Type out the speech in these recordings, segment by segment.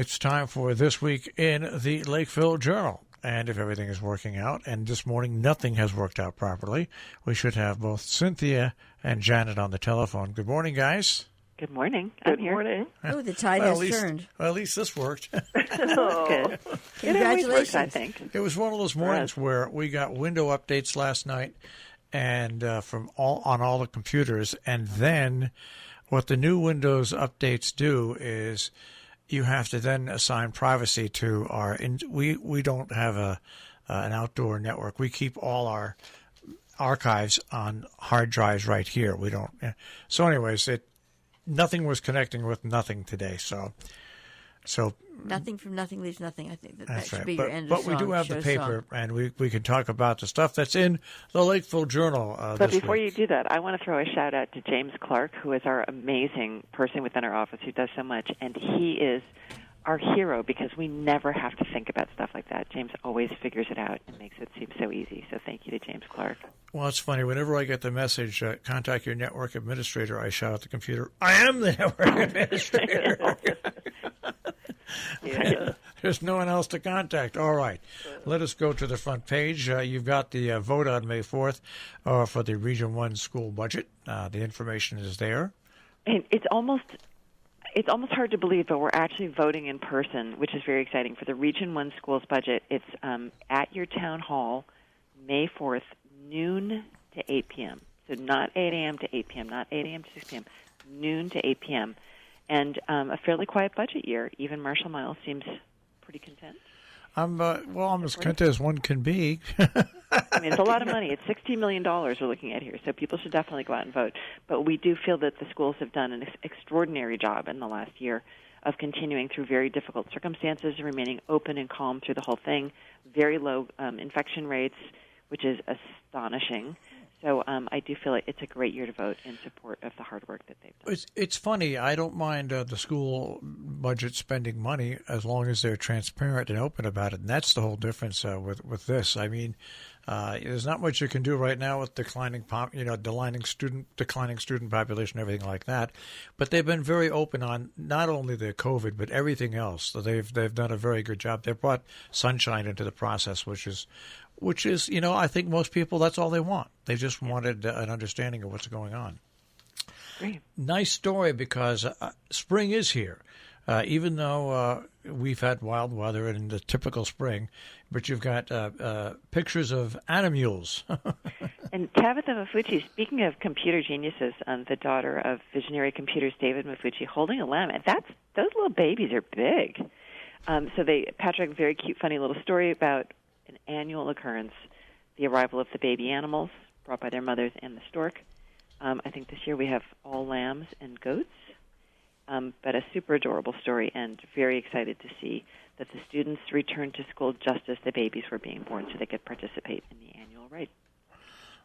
It's time for This Week in the Lakeville Journal. And if everything is working out, and this morning nothing has worked out properly, we should have both Cynthia and Janet on the telephone. Good morning, guys. Good morning. Good morning. Oh, the tide has turned. Well, at least this worked. Oh. Good. Congratulations. I think. It was one of those mornings where we got window updates last night and on all the computers, and then what the new Windows updates do is you have to then assign privacy to our. We don't have an outdoor network. We keep all our archives on hard drives right here. We don't. So, anyways, nothing was connecting with nothing today. So nothing from nothing leaves nothing. I think that should right. be your end but of song. We do have the paper, and we can talk about the stuff that's in the Lakeville Journal. But this before week. you do that, I want to throw a shout out to James Clark, who is our amazing person within our office who does so much, and he is our hero because we never have to think about stuff like that. James always figures it out and makes it seem so easy. So thank you to James Clark. Well, it's funny. Whenever I get the message, contact your network administrator, I shout at the computer, I am the network administrator. Yeah. There's no one else to contact. All right. Let us go to the front page. You've got the vote on May 4th for the Region 1 school budget. The information is there. And it's almost hard to believe, but we're actually voting in person, which is very exciting. For the Region 1 schools budget, it's at your town hall, May 4th, noon to 8 p.m. So not 8 a.m. to 8 p.m., not 8 a.m. to 6 p.m., noon to 8 p.m. And a fairly quiet budget year. Even Marshall Miles seems pretty content. I'm as content as one can be. I mean, it's a lot of money. It's $16 million we're looking at here, so people should definitely go out and vote. But we do feel that the schools have done an extraordinary job in the last year of continuing through very difficult circumstances, remaining open and calm through the whole thing, very low infection rates, which is astonishing. So I do feel like it's a great year to vote in support of the hard work that they've done. It's funny. I don't mind the school budget spending money as long as they're transparent and open about it. And that's the whole difference with this. I mean, there's not much you can do right now with declining student population, everything like that. But they've been very open on not only the COVID but everything else. So they've done a very good job. They brought sunshine into the process, which is, I think most people, that's all they want. They just wanted an understanding of what's going on. Great. Nice story because spring is here. Even though we've had wild weather in the typical spring, but you've got pictures of animules. And Tabitha Mafucci, speaking of computer geniuses, the daughter of visionary computers David Mafucci, holding a lamb. Those little babies are big. Patrick, very cute, funny little story about an annual occurrence, the arrival of the baby animals brought by their mothers and the stork. I think this year we have all lambs and goats, but a super adorable story, and very excited to see that the students returned to school just as the babies were being born so they could participate in the annual rite.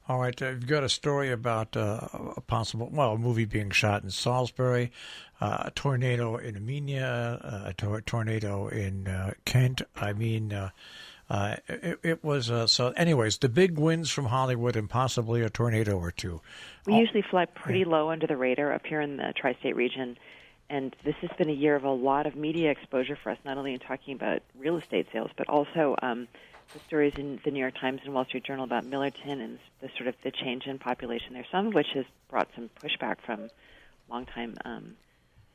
All right, you've got a story about a movie being shot in Salisbury, a tornado in Armenia, a tornado in Kent. I mean, it was so. Anyways, the big wins from Hollywood and possibly a tornado or two. We usually fly pretty low under the radar up here in the tri-state region, and this has been a year of a lot of media exposure for us, not only in talking about real estate sales, but also the stories in the New York Times and Wall Street Journal about Millerton and the change in population there, some of which has brought some pushback from longtime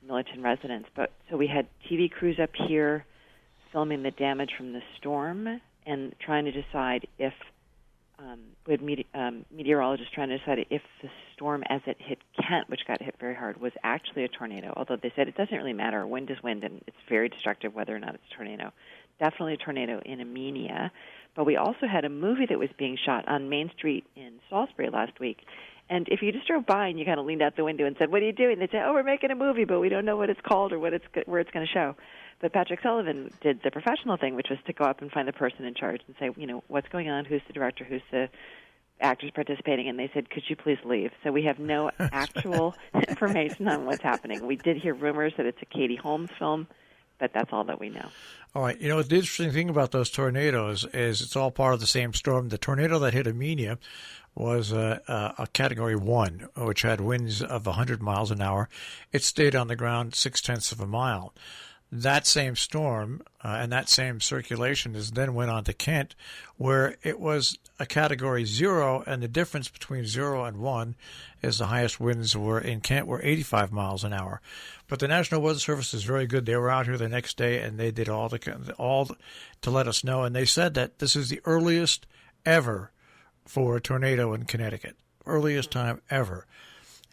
Millerton residents. But so we had TV crews up here filming the damage from the storm and trying to decide if we had meteorologists trying to decide if the storm as it hit Kent, which got hit very hard, was actually a tornado, although they said it doesn't really matter. Wind is wind, and it's very destructive whether or not it's a tornado. Definitely a tornado in Armenia. But we also had a movie that was being shot on Main Street in Salisbury last week. And if you just drove by and you kind of leaned out the window and said, "What are you doing?" They'd say, "Oh, we're making a movie, but we don't know what it's called or where it's going to show." But Patrick Sullivan did the professional thing, which was to go up and find the person in charge and say, what's going on? Who's the director? Who's the actors participating? And they said, "Could you please leave?" So we have no actual information on what's happening. We did hear rumors that it's a Katie Holmes film, but that's all that we know. All right. The interesting thing about those tornadoes is it's all part of the same storm. The tornado that hit Armenia was a Category 1, which had winds of 100 miles an hour. It stayed on the ground 0.6 of a mile. that same storm and that same circulation then went on to Kent, where it was a Category 0, and the difference between 0 and 1 is the highest winds were in Kent were 85 miles an hour. But the National Weather Service is very good. They were out here the next day, and they did all to let us know, and they said that this is the earliest ever for a tornado in Connecticut, earliest time ever.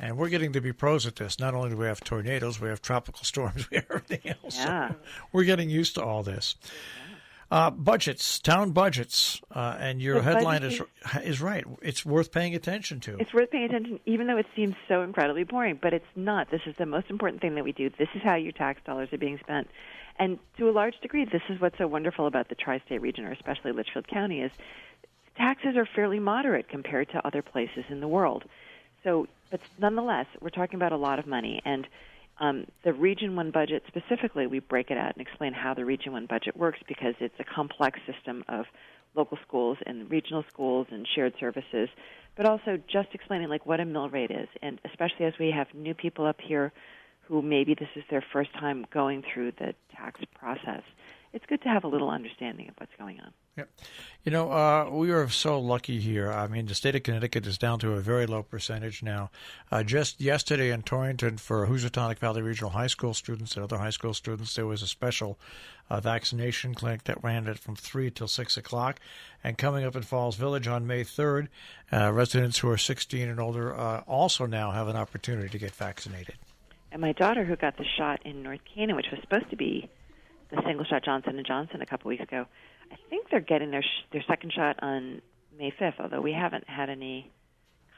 And we're getting to be pros at this. Not only do we have tornadoes, we have tropical storms, we have everything else. Yeah. So we're getting used to all this. Budgets, town budgets, and your headline is right. It's worth paying attention to. It's worth paying attention, even though it seems so incredibly boring, but it's not. This is the most important thing that we do. This is how your tax dollars are being spent. And to a large degree, this is what's so wonderful about the tri-state region, or especially Litchfield County, is taxes are fairly moderate compared to other places in the world. So, but nonetheless, we're talking about a lot of money. And the Region 1 budget specifically, we break it out and explain how the Region 1 budget works, because it's a complex system of local schools and regional schools and shared services, but also just explaining like what a mill rate is. And especially as we have new people up here who maybe this is their first time going through the tax process, it's good to have a little understanding of what's going on. Yep. You know, we are so lucky here. I mean, the state of Connecticut is down to a very low percentage now. Just yesterday in Torrington, for Housatonic Valley Regional High School students and other high school students, there was a special vaccination clinic that ran it from 3 till 6 o'clock. And coming up in Falls Village on May 3rd, residents who are 16 and older also now have an opportunity to get vaccinated. And my daughter, who got the shot in North Canaan, which was supposed to be the single-shot Johnson & Johnson a couple weeks ago, I think they're getting their second shot on May 5th, although we haven't had any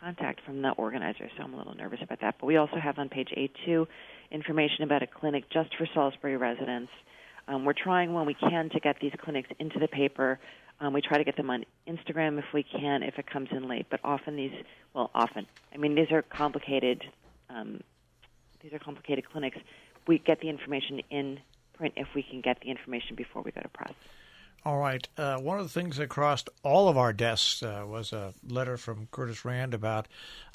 contact from the organizer, so I'm a little nervous about that. But we also have on page 8.2 information about a clinic just for Salisbury residents. We're trying when we can to get these clinics into the paper. We try to get them on Instagram if we can, if it comes in late. But often these are complicated. These are complicated clinics. We get the information in print if we can get the information before we go to press. All right. One of the things that crossed all of our desks was a letter from Curtis Rand about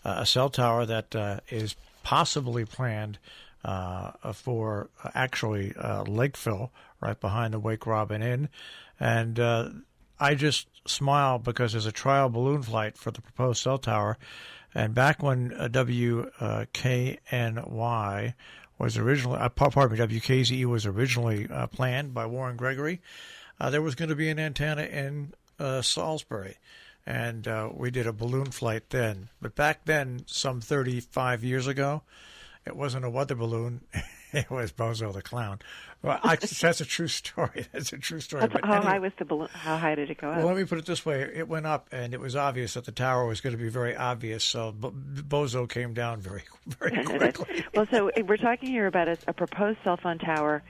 a cell tower that is possibly planned for actually Lakeville, right behind the Wake Robin Inn. And I just smile because there's a trial balloon flight for the proposed cell tower. And back when WKNY was originally, WKZE was originally planned by Warren Gregory, there was going to be an antenna in Salisbury, and we did a balloon flight then. But back then, some 35 years ago, it wasn't a weather balloon. It was Bozo the Clown. Well, that's a true story. That's a true story. High was the balloon? How high did it go up? Well, let me put it this way. It went up, and it was obvious that the tower was going to be very obvious, so Bozo came down very, very quickly. Well, so we're talking here about a proposed cell phone tower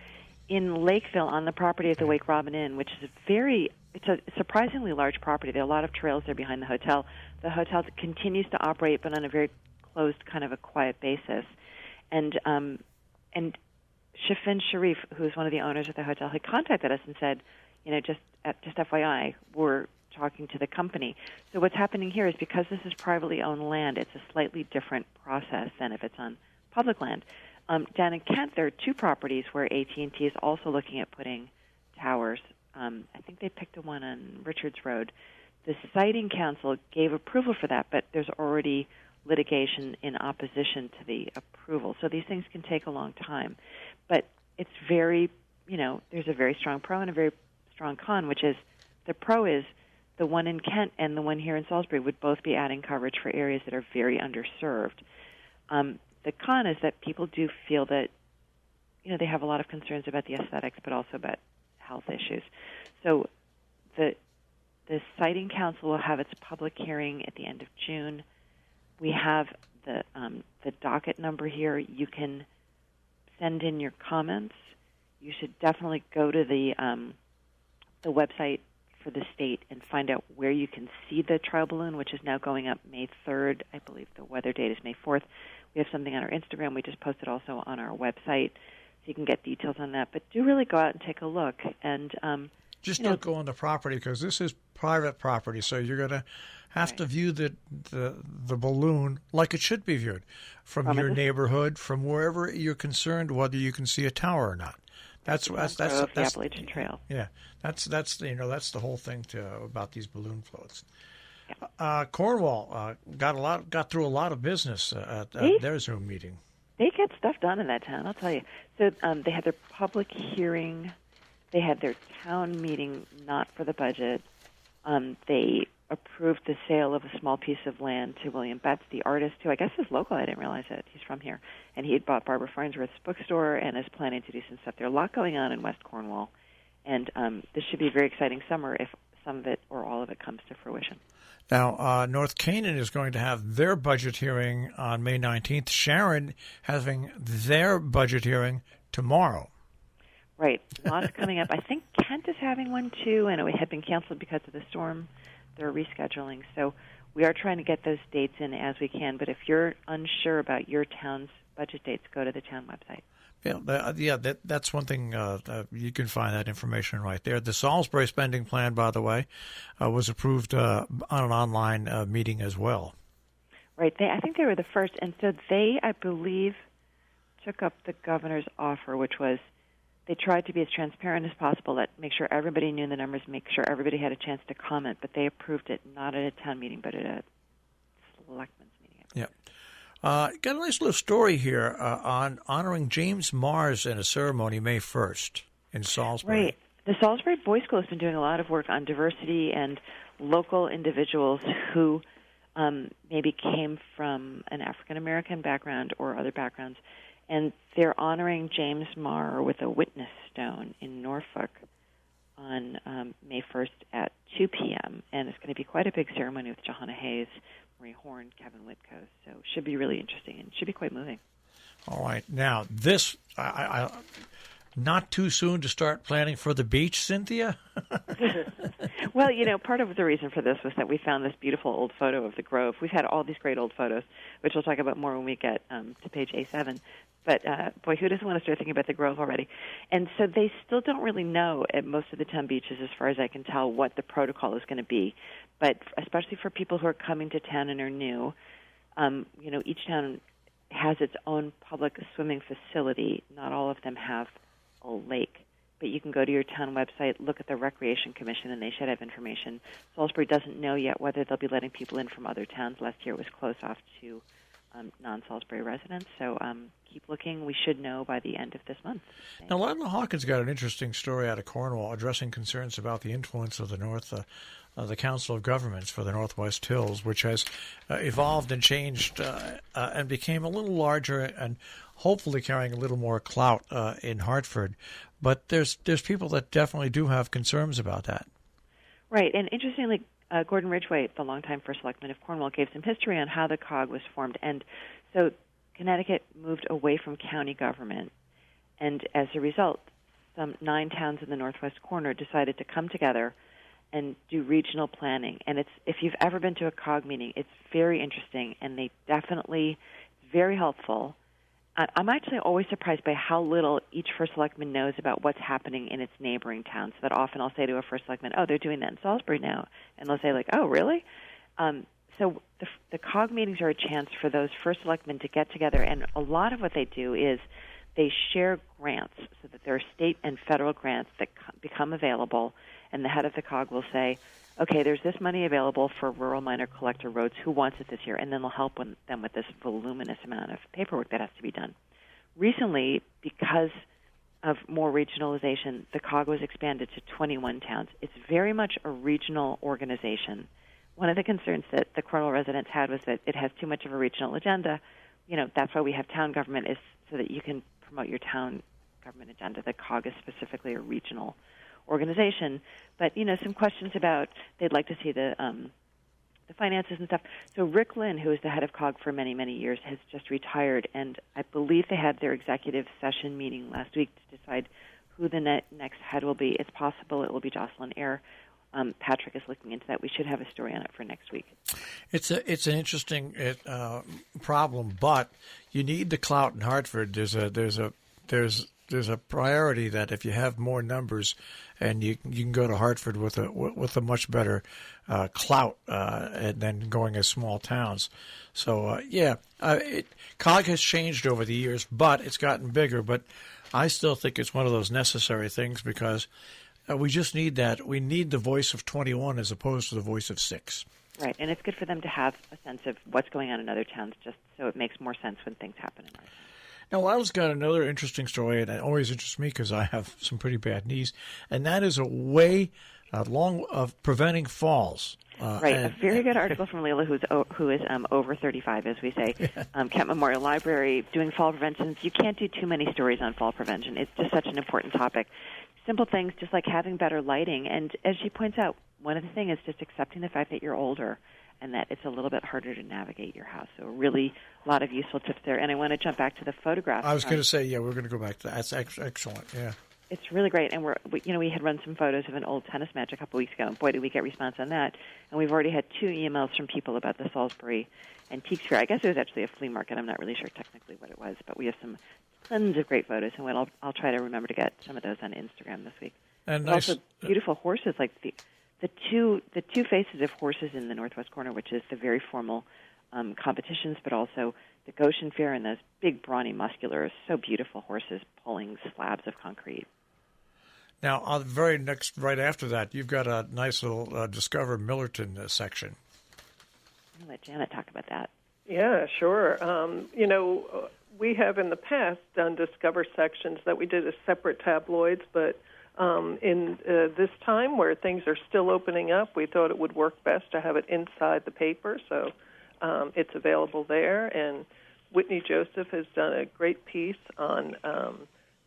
in Lakeville on the property of the Wake Robin Inn, which is it's a surprisingly large property. There are a lot of trails there behind the hotel. The hotel continues to operate, but on a very closed, kind of a quiet basis. And Shafin Sharif, who's one of the owners of the hotel, had contacted us and said, just FYI, we're talking to the company. So what's happening here is because this is privately owned land, it's a slightly different process than if it's on public land. Down in Kent, there are two properties where AT&T is also looking at putting towers. I think they picked the one on Richards Road. The Siting Council gave approval for that, but there's already litigation in opposition to the approval. So these things can take a long time. But it's very, there's a very strong pro and a very strong con, which is the pro is the one in Kent and the one here in Salisbury would both be adding coverage for areas that are very underserved. The con is that people do feel that, they have a lot of concerns about the aesthetics, but also about health issues. So the Siting Council will have its public hearing at the end of June. We have the docket number here. You can send in your comments. You should definitely go to the website for the state and find out where you can see the trial balloon, which is now going up May 3rd. I believe the weather date is May 4th. We have something on our Instagram. We just posted also on our website, so you can get details on that. But do really go out and take a look. And just don't go on the property because this is private property, so you're going to have to view the balloon like it should be viewed from your neighborhood, from wherever you're concerned, whether you can see a tower or not. That's the Appalachian Trail. Yeah, that's the whole thing about these balloon floats. Yeah. Cornwall got through a lot of business at their Zoom meeting. They get stuff done in that town, I'll tell you. So they had their public hearing. They had their town meeting, not for the budget. They approved the sale of a small piece of land to William Betts, the artist, who I guess is local. I didn't realize it. He's from here. And he had bought Barbara Farnsworth's bookstore and is planning to do some stuff. There's a lot going on in West Cornwall. And this should be a very exciting summer if some of it or all of it comes to fruition. Now, North Canaan is going to have their budget hearing on May 19th. Sharon having their budget hearing tomorrow. Right. Lots coming up. I think Kent is having one, too, and it had been canceled because of the storm. They're rescheduling. So we are trying to get those dates in as we can. But if you're unsure about your town's budget dates, go to the town website. That's one thing. You can find that information right there. The Salisbury spending plan, by the way, was approved on an online meeting as well. Right. I think they were the first. And so they, I believe, took up the governor's offer, which was they tried to be as transparent as possible, make sure everybody knew the numbers, make sure everybody had a chance to comment. But they approved it not at a town meeting, but at a selectmen's meeting. Yeah. Got a nice little story here on honoring James Mars in a ceremony May 1st in Salisbury. Right. The Salisbury Boys School has been doing a lot of work on diversity and local individuals who maybe came from an African-American background or other backgrounds. And they're honoring James Marr with a witness stone in Norfolk on May 1st at 2 p.m. And it's going to be quite a big ceremony with Johanna Hayes, Marie Horn, Kevin Whitko. So it should be really interesting and should be quite moving. All right. Now, this, not too soon to start planning for the beach, Cynthia? Well, part of the reason for this was that we found this beautiful old photo of the Grove. We've had all these great old photos, which we'll talk about more when we get to page A7. But, boy, who doesn't want to start thinking about the Grove already? And so they still don't really know at most of the town beaches, as far as I can tell, what the protocol is going to be. But especially for people who are coming to town and are new, each town has its own public swimming facility. Not all of them have a lake. But you can go to your town website, look at the Recreation Commission, and they should have information. Salisbury doesn't know yet whether they'll be letting people in from other towns. Last year it was closed off to non-Salisbury residents. So keep looking. We should know by the end of this month. Now, Lionel Hawkins got an interesting story out of Cornwall addressing concerns about the influence of the Council of Governments for the Northwest Hills, which has evolved and changed and became a little larger and hopefully carrying a little more clout in Hartford. But there's people that definitely do have concerns about that. Right, and interestingly, Gordon Ridgway, the longtime first selectman of Cornwall, gave some history on how the COG was formed. And so Connecticut moved away from county government, and as a result, some 9 towns in the northwest corner decided to come together and do regional planning. And if you've ever been to a COG meeting, it's very interesting, and they definitely very helpful. I'm actually always surprised by how little each first selectman knows about what's happening in its neighboring towns. That often I'll say to a first selectman, "Oh, they're doing that in Salisbury now," and they'll say, like, "Oh, really?" So the COG meetings are a chance for those first selectmen to get together, and a lot of what they do is they share grants so that there are state and federal grants that become available, and the head of the COG will say, okay, there's this money available for rural minor collector roads. Who wants it this year? And then they'll help them with this voluminous amount of paperwork that has to be done. Recently, because of more regionalization, the COG was expanded to 21 towns. It's very much a regional organization. One of the concerns that the Cornwall residents had was that it has too much of a regional agenda. That's why we have town government, is so that you can promote your town government agenda. The COG is specifically a regional organization, but some questions about they'd like to see the finances and stuff. So Rick Lynn, who was the head of COG for many, many years, has just retired, and I believe they had their executive session meeting last week to decide who the next head will be. It's possible it will be Jocelyn Eyre. Patrick is looking into that. We should have a story on it for next week. It's an interesting problem, but you need the clout in Hartford. There's a priority that if you have more numbers, and you can go to Hartford with a much better clout than going as small towns. So COG has changed over the years, but it's gotten bigger. But I still think it's one of those necessary things because we just need that. We need the voice of 21 as opposed to the voice of 6. Right, and it's good for them to have a sense of what's going on in other towns, just so it makes more sense when things happen in our town. Now, Lila's got another interesting story, and it always interests me because I have some pretty bad knees, and that is a way of preventing falls. Right, a very good article from Leila, who is over 35, as we say. Kent Memorial Library doing fall prevention. You can't do too many stories on fall prevention. It's just such an important topic. Simple things, just like having better lighting, and as she points out, one of the things is just accepting the fact that you're older and that it's a little bit harder to navigate your house. So really a lot of useful tips there. And I want to jump back to the photographs. I was going to say, we're going to go back to that. That's excellent, yeah. It's really great. And we had run some photos of an old tennis match a couple weeks ago, and boy, did we get response on that. And we've already had 2 emails from people about the Salisbury Antiques Fair. I guess it was actually a flea market. I'm not really sure technically what it was, but we have tons of great photos, and I'll try to remember to get some of those on Instagram this week. And nice, also beautiful horses, like the two faces of horses in the northwest corner, which is the very formal competitions, but also the Goshen Fair and those big, brawny, muscular, so beautiful horses pulling slabs of concrete. Now, right after that, you've got a nice little Discover Millerton section. I'll let Janet talk about that. Yeah, sure. We have in the past done Discover sections that we did as separate tabloids, but in this time where things are still opening up, we thought it would work best to have it inside the paper, so it's available there. And Whitney Joseph has done a great piece on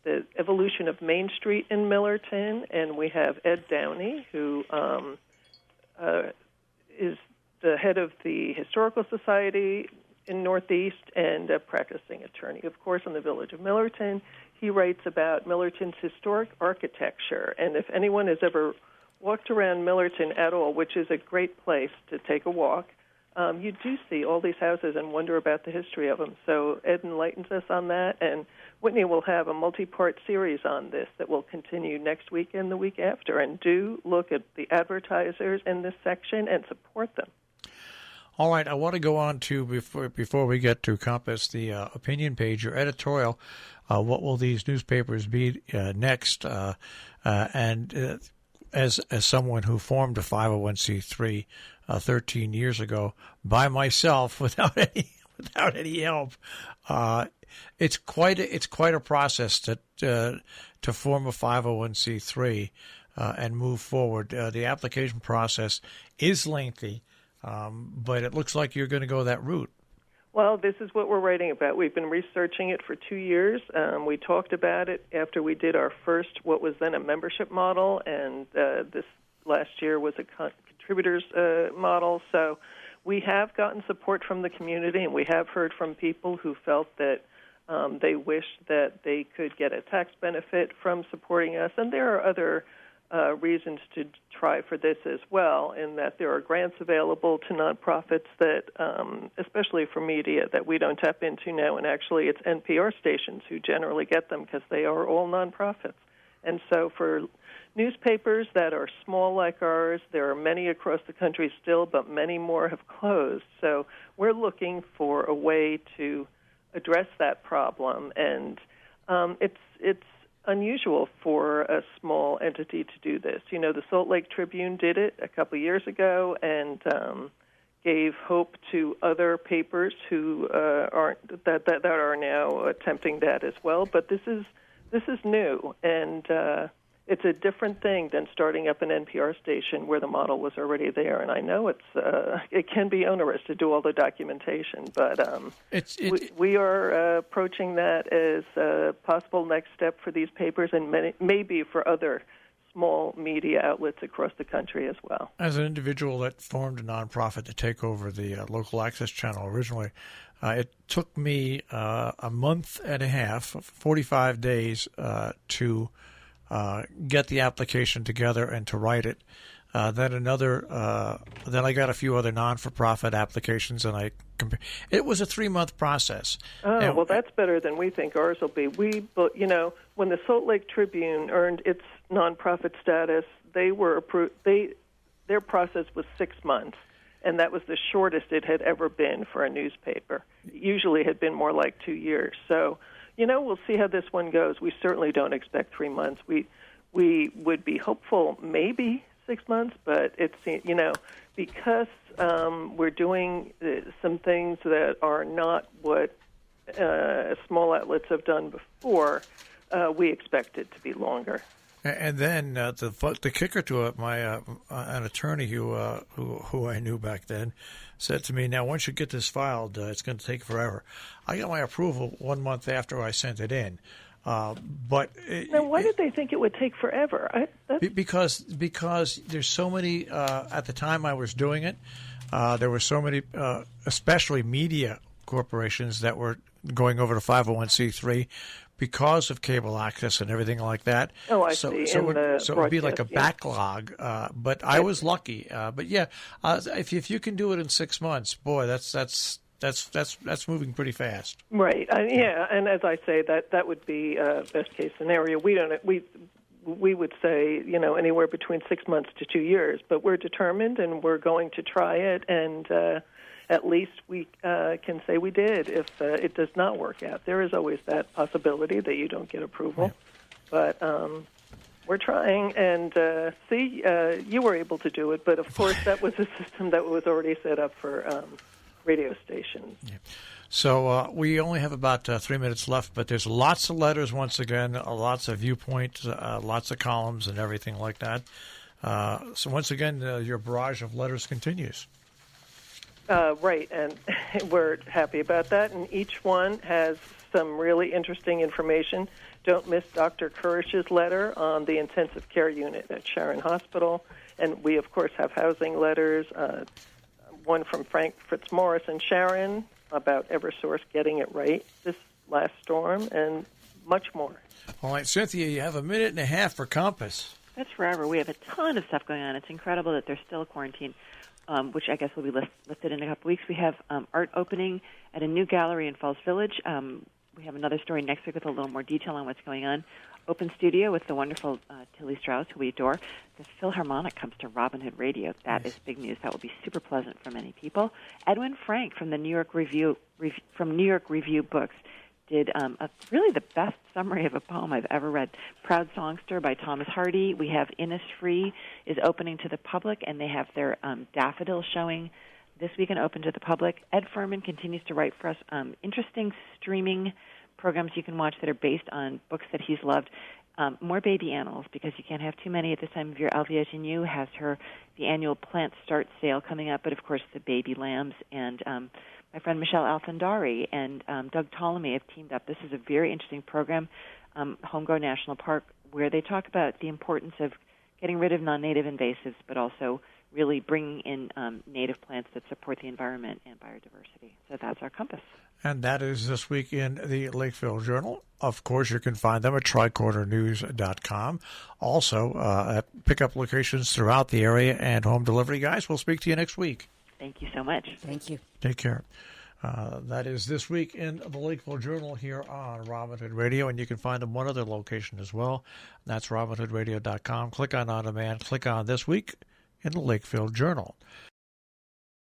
the evolution of Main Street in Millerton, and we have Ed Downey, who is the head of the Historical Society in Northeast and a practicing attorney, of course, in the village of Millerton. He writes about Millerton's historic architecture, and if anyone has ever walked around Millerton at all, which is a great place to take a walk, you do see all these houses and wonder about the history of them. So Ed enlightens us on that, and Whitney will have a multi-part series on this that will continue next week and the week after. And do look at the advertisers in this section and support them. All right, I want to go on to, before we get to Compass, the opinion page, your editorial. What will these newspapers be next? And as someone who formed a 501c3 13 years ago by myself without any help, it's quite a process to form a 501c3 and move forward. The application process is lengthy. But it looks like you're going to go that route. Well, this is what we're writing about. We've been researching it for 2 years. We talked about it after we did our first, what was then a membership model, and this last year was a contributors model. So we have gotten support from the community, and we have heard from people who felt that they wished that they could get a tax benefit from supporting us. And there are other reasons to try for this as well, in that there are grants available to nonprofits that, especially for media, that we don't tap into now, and actually it's NPR stations who generally get them because they are all nonprofits. And so for newspapers that are small like ours, there are many across the country still, but many more have closed. So we're looking for a way to address that problem, and it's unusual for a small entity to do this. You know, the Salt Lake Tribune did it a couple of years ago and gave hope to other papers who that are now attempting that as well. But this is new, and it's a different thing than starting up an NPR station where the model was already there. And I know it can be onerous to do all the documentation, but we are approaching that as a possible next step for these papers and maybe for other small media outlets across the country as well. As an individual that formed a nonprofit to take over the local access channel originally, it took me a month and a half, 45 days, to get the application together and to write it. Then I got a few other non-for-profit applications, and it was a 3-month process. Oh, well, that's better than we think ours will be. When the Salt Lake Tribune earned its nonprofit status, they were approved. Their process was 6 months, and that was the shortest it had ever been for a newspaper. It usually had been more like 2 years. So, we'll see how this one goes. We certainly don't expect 3 months. We would be hopeful maybe 6 months, but it's, because we're doing some things that are not what small outlets have done before, we expect it to be longer. And then the kicker to it, an attorney who I knew back then said to me, "Now once you get this filed, it's going to take forever." I got my approval 1 month after I sent it in, but now why did they think it would take forever? Because there's so many. At the time I was doing it, there were so many, especially media corporations that were going over to 501c3 because of cable access and everything like that. Oh, I see. So it would be like a backlog. But I was lucky. But yeah, if you can do it in 6 months, boy, that's moving pretty fast. Right. Yeah. And as I say, that would be best case scenario. We would say anywhere between 6 months to 2 years, but we're determined and we're going to try it, and at least we can say we did. If it does not work out, there is always that possibility that you don't get approval. Yeah. But we're trying, and you were able to do it, but of course that was a system that was already set up for radio stations. Yeah. So we only have about 3 minutes left, but there's lots of letters once again, lots of viewpoints, lots of columns and everything like that. So once again, your barrage of letters continues. Right, and we're happy about that. And each one has some really interesting information. Don't miss Dr. Kurish's letter on the intensive care unit at Sharon Hospital. And we, of course, have housing letters, one from Frank Fitzmaurice and Sharon about Eversource getting it right this last storm, and much more. All right, Cynthia, you have a minute and a half for Compass. That's forever. We have a ton of stuff going on. It's incredible that there's still quarantine. Which I guess will be listed in a couple weeks. We have art opening at a new gallery in Falls Village. We have another story next week with a little more detail on what's going on. Open studio with the wonderful Tilly Strauss, who we adore. The Philharmonic comes to Robin Hood Radio. That is big news. That will be super pleasant for many people. Edwin Frank from the New York Review Books did really the best summary of a poem I've ever read. Proud Songster by Thomas Hardy. We have Innisfree is opening to the public, and they have their daffodil showing this weekend open to the public. Ed Furman continues to write for us interesting streaming programs you can watch that are based on books that he's loved. More baby animals, because you can't have too many at this time of year. Alvia Genu has the annual Plant Start sale coming up, but of course the baby lambs, and my friend Michelle Alfandari and Doug Ptolemy have teamed up. This is a very interesting program, Homegrown National Park, where they talk about the importance of getting rid of non-native invasives, but also really bringing in native plants that support the environment and biodiversity. So that's our compass. And that is this week in the Lakeville Journal. Of course, you can find them at tricordernews.com. Also, at pickup locations throughout the area and home delivery. Guys, we'll speak to you next week. Thank you so much. Thank you. Take care. That is this week in the Lakeville Journal here on Robin Hood Radio, and you can find them one other location as well. That's robinhoodradio.com. Click on demand. Click on This Week in the Lakeville Journal.